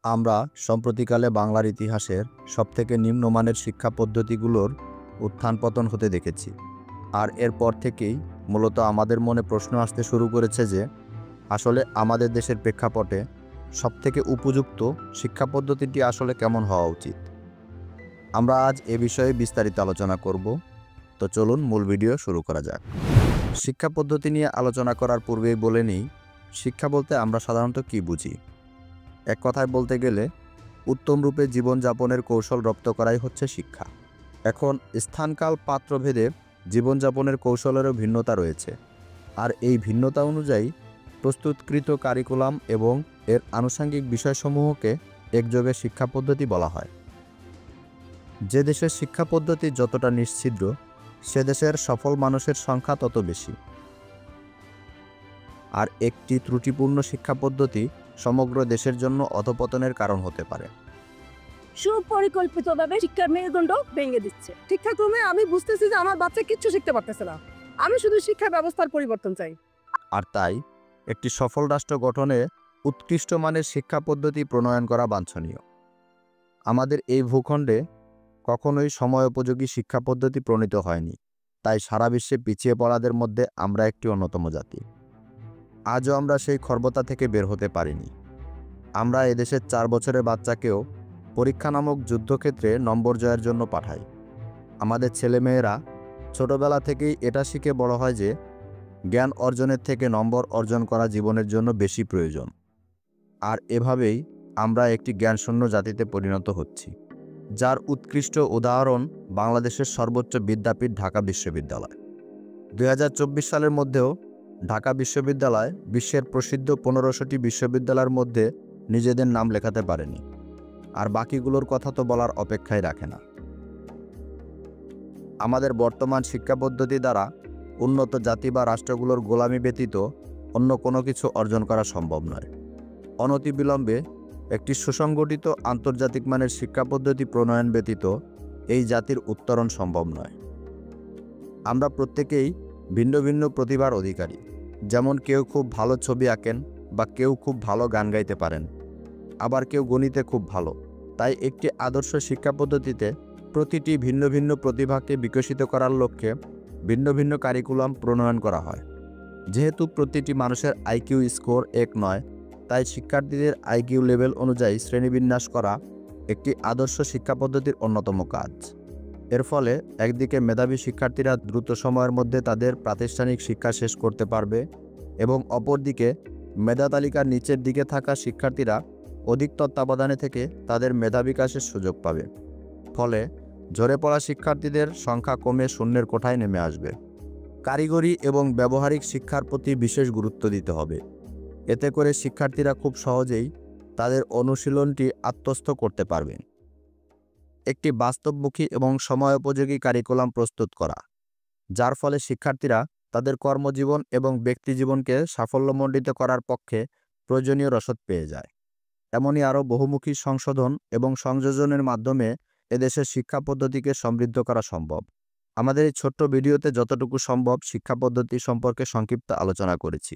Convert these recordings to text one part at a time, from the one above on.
আমরা সম্প্রতিকালে বাংলার ইতিহাসের সবথেকে নিম্নমানের শিক্ষা পদ্ধতিগুলোর উত্থান পতন হতে দেখেছি। আর এরপর থেকেই মূলত আমাদের মনে প্রশ্ন আসতে শুরু করেছে যে আসলে আমাদের দেশের প্রেক্ষাপটে সবথেকে উপযুক্ত শিক্ষা পদ্ধতিটি আসলে কেমন হওয়া উচিত। আমরা আজ এ বিষয়ে বিস্তারিত আলোচনা করব। তো চলুন মূল ভিডিও শুরু করা যাক। শিক্ষা পদ্ধতি নিয়ে আলোচনা করার পূর্বেই বলে নিই, শিক্ষা বলতে আমরা সাধারণত কী বুঝি। এক কথায় বলতে গেলে উত্তম রূপে জীবনযাপনের কৌশল রপ্ত করাই হচ্ছে শিক্ষা। এখন স্থানকাল পাত্রভেদে জীবনযাপনের কৌশলেরও ভিন্নতা রয়েছে, আর এই ভিন্নতা অনুযায়ী প্রস্তুতকৃত কারিকুলাম এবং এর আনুষঙ্গিক বিষয়সমূহকে একযোগে শিক্ষা পদ্ধতি বলা হয়। যে দেশের শিক্ষা পদ্ধতি যতটা নিশ্ছিদ্র, সে দেশের সফল মানুষের সংখ্যা তত বেশি। আর একটি ত্রুটিপূর্ণ শিক্ষা পদ্ধতি সমগ্র দেশের জন্য অধঃপতনের কারণ হতে পারে। সুপরিকল্পিতভাবে শিক্ষার মেরুদণ্ড ভেঙে দিচ্ছে। শিক্ষাক্রমে আমি বুঝতেছি যে আমার বাচ্চা কিচ্ছু শিখতে পারতেছে না। আমি শুধু শিক্ষা ব্যবস্থার পরিবর্তন চাই। আর তাই একটি সফল রাষ্ট্র গঠনে উৎকৃষ্ট মানের শিক্ষা পদ্ধতি প্রণয়ন করা বাঞ্ছনীয়। আমাদের এই ভূখণ্ডে কখনোই সময়োপযোগী শিক্ষা পদ্ধতি প্রণীত হয়নি, তাই সারা বিশ্বে পিছিয়ে পড়াদের মধ্যে আমরা একটি অন্যতম জাতি। আজও আমরা সেই খর্বতা থেকে বের হতে পারিনি। আমরা এদেশের 4 বছরের বাচ্চাকেও পরীক্ষা নামক যুদ্ধক্ষেত্রে নম্বর জয়ের জন্য পাঠাই। আমাদের ছেলেমেয়েরা ছোটবেলা থেকেই এটা শিখে বড় হয় যে জ্ঞান অর্জনের থেকে নম্বর অর্জন করা জীবনের জন্য বেশি প্রয়োজন। আর এভাবেই আমরা একটি জ্ঞানশূন্য জাতিতে পরিণত হচ্ছি, যার উৎকৃষ্ট উদাহরণ বাংলাদেশের সর্বোচ্চ বিদ্যাপীঠ ঢাকা বিশ্ববিদ্যালয়। 2024 সালের মধ্যেও ঢাকা বিশ্ববিদ্যালয় বিশ্বের প্রসিদ্ধ 1500টি বিশ্ববিদ্যালয়ের মধ্যে নিজেদের নাম লেখাতে পারেনি, আর বাকিগুলোর কথা তো বলার অপেক্ষাই রাখে না। আমাদের বর্তমান শিক্ষা পদ্ধতি দ্বারা উন্নত জাতি বা রাষ্ট্রগুলোর গোলামি ব্যতীত অন্য কোনো কিছু অর্জন করা সম্ভব নয়। অনতিবিলম্বে একটি সুসংগঠিত আন্তর্জাতিক মানের শিক্ষা পদ্ধতি প্রণয়ন ব্যতীত এই জাতির উত্তরণ সম্ভব নয়। আমরা প্রত্যেকেই ভিন্ন ভিন্ন প্রতিভার অধিকারী। যেমন কেউ খুব ভালো ছবি আঁকেন বা কেউ খুব ভালো গান গাইতে পারেন, আবার কেউ গণিতে খুব ভালো। তাই একটি আদর্শ শিক্ষা পদ্ধতিতে প্রতিটি ভিন্ন ভিন্ন প্রতিভাকে বিকশিত করার লক্ষ্যে ভিন্ন ভিন্ন কারিকুলাম প্রণয়ন করা হয়। যেহেতু প্রতিটি মানুষের আইকিউ স্কোর এক নয়, তাই শিক্ষার্থীদের আইকিউ লেভেল অনুযায়ী শ্রেণীবিন্যাস করা একটি আদর্শ শিক্ষা পদ্ধতির অন্যতম কাজ। এর ফলে একদিকে মেধাবী শিক্ষার্থীরা দ্রুত সময়ের মধ্যে তাদের প্রাতিষ্ঠানিক শিক্ষা শেষ করতে পারবে এবং অপরদিকে মেধা তালিকার নিচের দিকে থাকা শিক্ষার্থীরা অধিক তত্ত্বাবধানে থেকে তাদের মেধা বিকাশের সুযোগ পাবে। ফলে ঝরে পড়া শিক্ষার্থীদের সংখ্যা কমে শূন্যের কোঠায় নেমে আসবে। কারিগরি এবং ব্যবহারিক শিক্ষার প্রতি বিশেষ গুরুত্ব দিতে হবে। এতে করে শিক্ষার্থীরা খুব সহজেই তাদের অনুশীলনটি আত্মস্থ করতে পারবে। একটি বাস্তবমুখী এবং সময়োপযোগী কারিকুলাম প্রস্তুত করা, যার ফলে শিক্ষার্থীরা তাদের কর্মজীবন এবং ব্যক্তিজীবনকে সাফল্যমণ্ডিত করার পক্ষে প্রয়োজনীয় রসদ পেয়ে যায়। এমনই আরও বহুমুখী সংশোধন এবং সংযোজনের মাধ্যমে এদেশের শিক্ষা পদ্ধতিকে সমৃদ্ধ করা সম্ভব। আমাদের এই ছোট্ট ভিডিওতে যতটুকু সম্ভব শিক্ষা পদ্ধতি সম্পর্কে সংক্ষিপ্ত আলোচনা করেছি।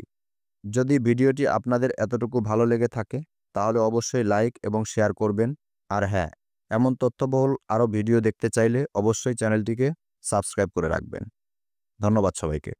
যদি ভিডিওটি আপনাদের এতটুকু ভালো লেগে থাকে তাহলে অবশ্যই লাইক এবং শেয়ার করবেন। আর হ্যাঁ, এমন তথ্যবহুল আরও ভিডিও দেখতে চাইলে অবশ্যই চ্যানেলটিকে সাবস্ক্রাইব করে রাখবেন। ধন্যবাদ সবাইকে।